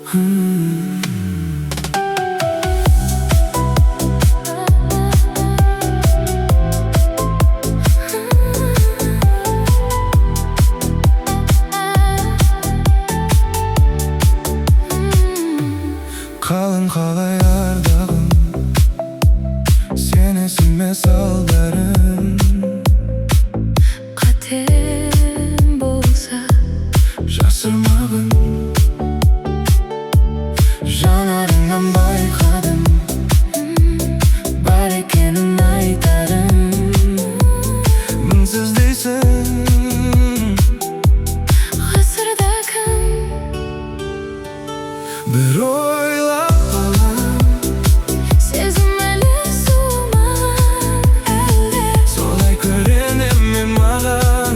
Қалың қалай ардағым, сенесің ме сал бәрін. Қатем болса Жасырмағын, жанарыңнан байқадым, бар екенін айтарым. Мінсіз дейсің, ғасырда кім бір ойлап алам, сезім әлі суыма әлде солай көрінем мен маған.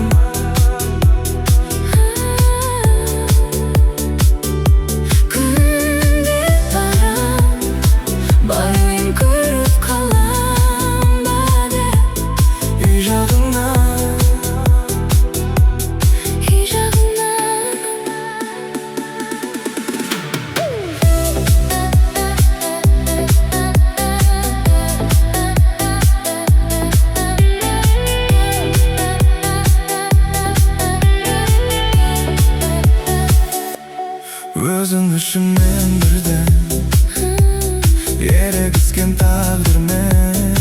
күнде барам, бар ойын көріп қалам ба деп Үй жағыңнан, үй жағынан. өзің үшін мен бірден ерегіскен тағдырмен.